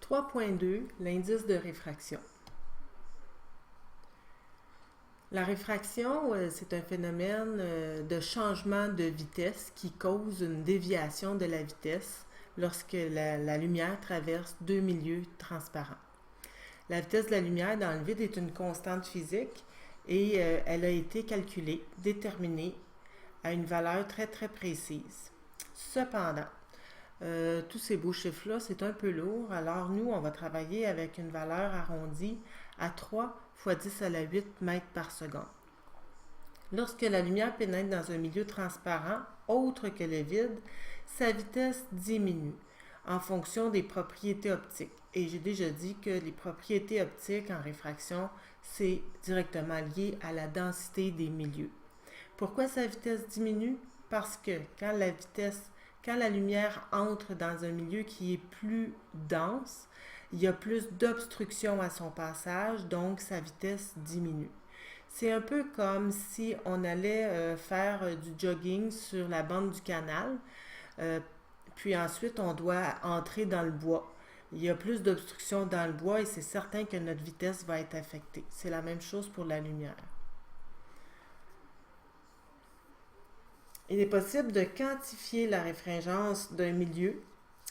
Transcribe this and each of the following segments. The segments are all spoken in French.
3.2, l'indice de réfraction. La réfraction, c'est un phénomène de changement de vitesse qui cause une déviation de la vitesse lorsque la lumière traverse deux milieux transparents. La vitesse de la lumière dans le vide est une constante physique et elle a été calculée, déterminée à une valeur très très précise. Cependant, tous ces beaux chiffres-là, c'est un peu lourd, alors nous, on va travailler avec une valeur arrondie à 3 fois 10 à la 8 mètres par seconde. Lorsque la lumière pénètre dans un milieu transparent, autre que le vide, sa vitesse diminue en fonction des propriétés optiques. Et j'ai déjà dit que les propriétés optiques en réfraction, c'est directement lié à la densité des milieux. Pourquoi sa vitesse diminue? Parce que quand la lumière entre dans un milieu qui est plus dense, il y a plus d'obstruction à son passage, donc sa vitesse diminue. C'est un peu comme si on allait faire du jogging sur la bande du canal, puis ensuite on doit entrer dans le bois. Il y a plus d'obstruction dans le bois et c'est certain que notre vitesse va être affectée. C'est la même chose pour la lumière. Il est possible de quantifier la réfringence d'un milieu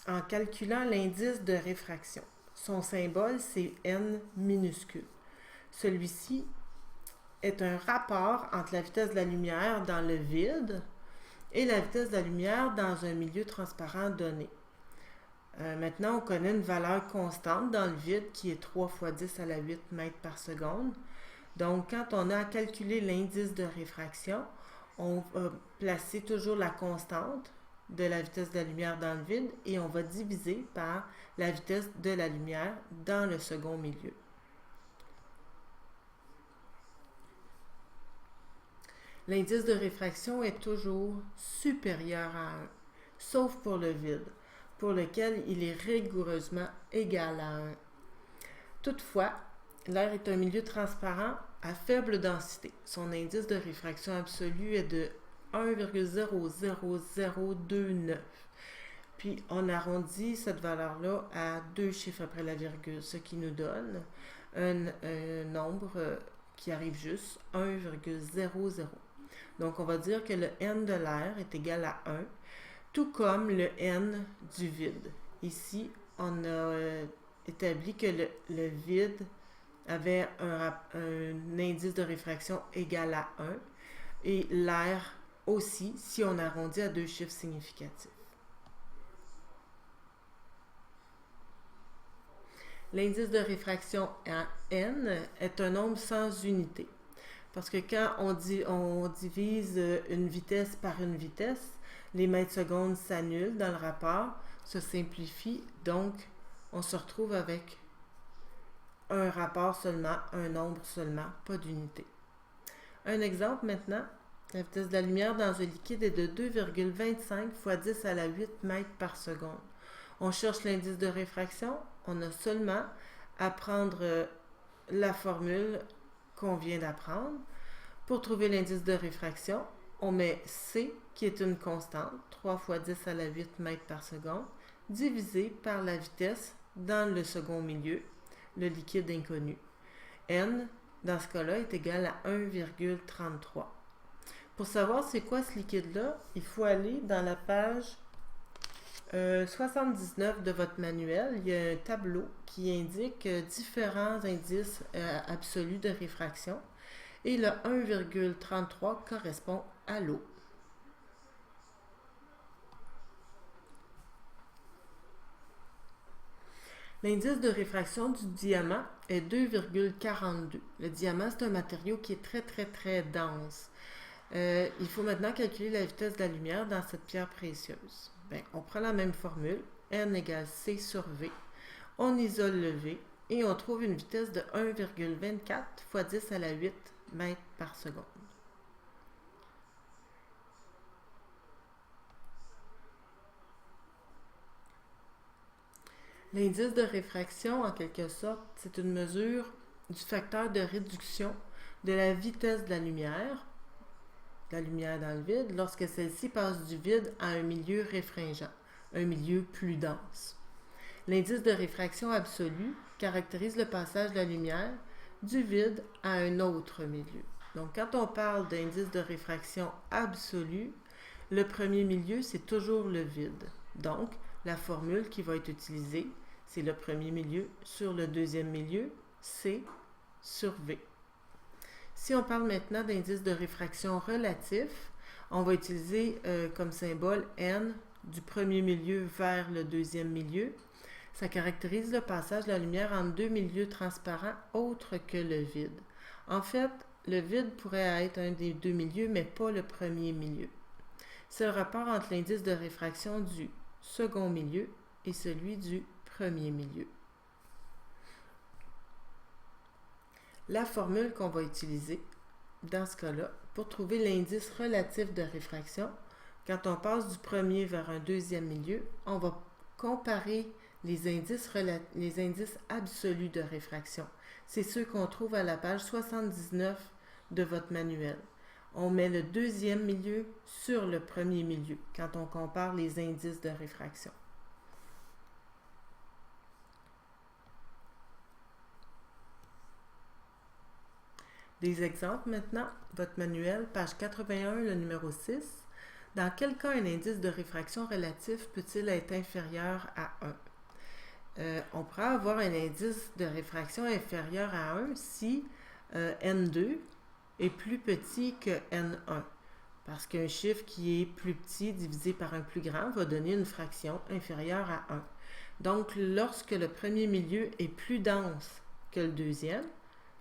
en calculant l'indice de réfraction. Son symbole, c'est N minuscule. Celui-ci est un rapport entre la vitesse de la lumière dans le vide et la vitesse de la lumière dans un milieu transparent donné. Maintenant, on connaît une valeur constante dans le vide qui est 3 fois 10 à la 8 mètres par seconde. Donc, quand on a à calculer l'indice de réfraction, on va placer toujours la constante de la vitesse de la lumière dans le vide et on va diviser par la vitesse de la lumière dans le second milieu. L'indice de réfraction est toujours supérieur à 1, sauf pour le vide, pour lequel il est rigoureusement égal à 1. Toutefois, l'air est un milieu transparent à faible densité. Son indice de réfraction absolu est de 1,00029. Puis on arrondit cette valeur-là à deux chiffres après la virgule, ce qui nous donne un nombre qui arrive juste 1,00. Donc on va dire que le N de l'air est égal à 1, tout comme le N du vide. Ici, on a établi que le vide avait un indice de réfraction égal à 1 et l'air aussi si on arrondit à deux chiffres significatifs. L'indice de réfraction N est un nombre sans unité. Parce que quand on divise une vitesse par une vitesse, les mètres secondes s'annulent dans le rapport, se simplifient, donc on se retrouve avec un rapport seulement, un nombre seulement, pas d'unité. Un exemple maintenant, la vitesse de la lumière dans un liquide est de 2,25 fois 10 à la 8 mètres par seconde. On cherche l'indice de réfraction, on a seulement à prendre la formule qu'on vient d'apprendre. Pour trouver l'indice de réfraction, on met C, qui est une constante, 3 fois 10 à la 8 mètres par seconde, divisé par la vitesse dans le second milieu, le liquide inconnu. N, dans ce cas-là, est égal à 1,33. Pour savoir c'est quoi ce liquide-là, il faut aller dans la page 79 de votre manuel. Il y a un tableau qui indique différents indices absolus de réfraction. Et le 1,33 correspond à l'eau. L'indice de réfraction du diamant est 2,42. Le diamant, c'est un matériau qui est très, très, très dense. Il faut maintenant calculer la vitesse de la lumière dans cette pierre précieuse. Bien, on prend la même formule, N égale C sur V. On isole le V et on trouve une vitesse de 1,24 fois 10 à la 8 mètres par seconde. L'indice de réfraction, en quelque sorte, c'est une mesure du facteur de réduction de la vitesse de la lumière dans le vide, lorsque celle-ci passe du vide à un milieu réfringent, un milieu plus dense. L'indice de réfraction absolu caractérise le passage de la lumière du vide à un autre milieu. Donc, quand on parle d'indice de réfraction absolu, le premier milieu, c'est toujours le vide. Donc, la formule qui va être utilisée, c'est le premier milieu sur le deuxième milieu, C sur V. Si on parle maintenant d'indice de réfraction relatif, on va utiliser comme symbole N du premier milieu vers le deuxième milieu. Ça caractérise le passage de la lumière entre deux milieux transparents autres que le vide. En fait, le vide pourrait être un des deux milieux, mais pas le premier milieu. C'est le rapport entre l'indice de réfraction du second milieu et celui du premier milieu. La formule qu'on va utiliser dans ce cas-là pour trouver l'indice relatif de réfraction, quand on passe du premier vers un deuxième milieu, on va comparer les indices absolus de réfraction. C'est ceux qu'on trouve à la page 79 de votre manuel. On met le deuxième milieu sur le premier milieu quand on compare les indices de réfraction. Des exemples maintenant. Votre manuel, page 81, le numéro 6. Dans quel cas un indice de réfraction relatif peut-il être inférieur à 1? On pourrait avoir un indice de réfraction inférieur à 1 si N2 est plus petit que N1. Parce qu'un chiffre qui est plus petit divisé par un plus grand va donner une fraction inférieure à 1. Donc, lorsque le premier milieu est plus dense que le deuxième,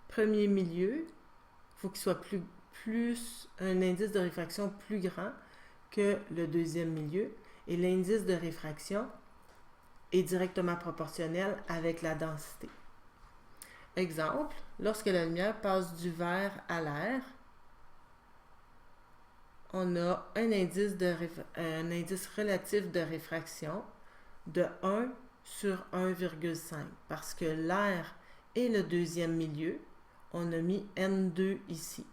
premier milieu, il faut qu'il soit un indice de réfraction plus grand que le deuxième milieu. Et l'indice de réfraction est directement proportionnel avec la densité. Exemple, lorsque la lumière passe du verre à l'air, on a un indice relatif de réfraction de 1 sur 1,5 parce que l'air est le deuxième milieu, on a mis N2 ici.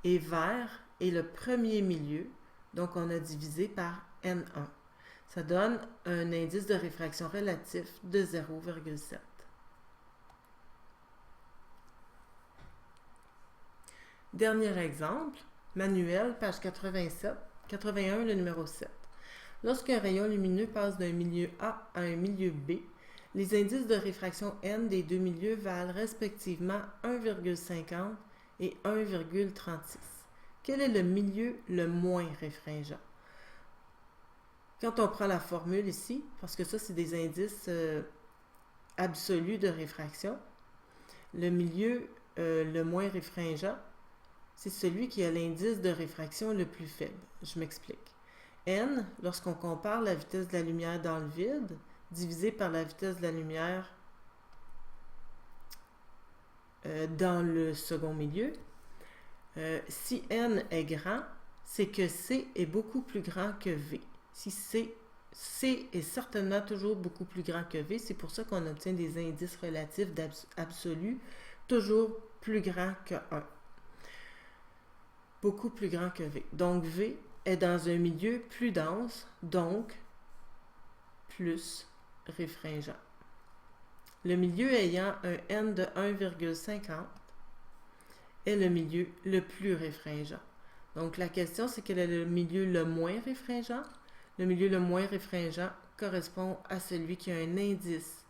Et verre est le premier milieu, donc on a divisé par N1. Ça donne un indice de réfraction relatif de 0,7. Dernier exemple, manuel, page 81, le numéro 7. Lorsqu'un rayon lumineux passe d'un milieu A à un milieu B, les indices de réfraction N des deux milieux valent respectivement 1,50 et 1,36. Quel est le milieu le moins réfringent? Quand on prend la formule ici, parce que ça c'est des indices absolus de réfraction, le milieu le moins réfringent, c'est celui qui a l'indice de réfraction le plus faible. Je m'explique. N, lorsqu'on compare la vitesse de la lumière dans le vide, divisé par la vitesse de la lumière dans le second milieu, si N est grand, c'est que C est beaucoup plus grand que V. Si C est certainement toujours beaucoup plus grand que V, c'est pour ça qu'on obtient des indices relatifs absolus toujours plus grands que 1. Beaucoup plus grand que V. Donc V est dans un milieu plus dense, donc plus réfringent. Le milieu ayant un N de 1,50 est le milieu le plus réfringent. Donc la question, c'est quel est le milieu le moins réfringent? Le milieu le moins réfringent correspond à celui qui a un indice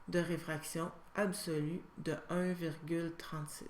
de réfraction absolu de 1,36.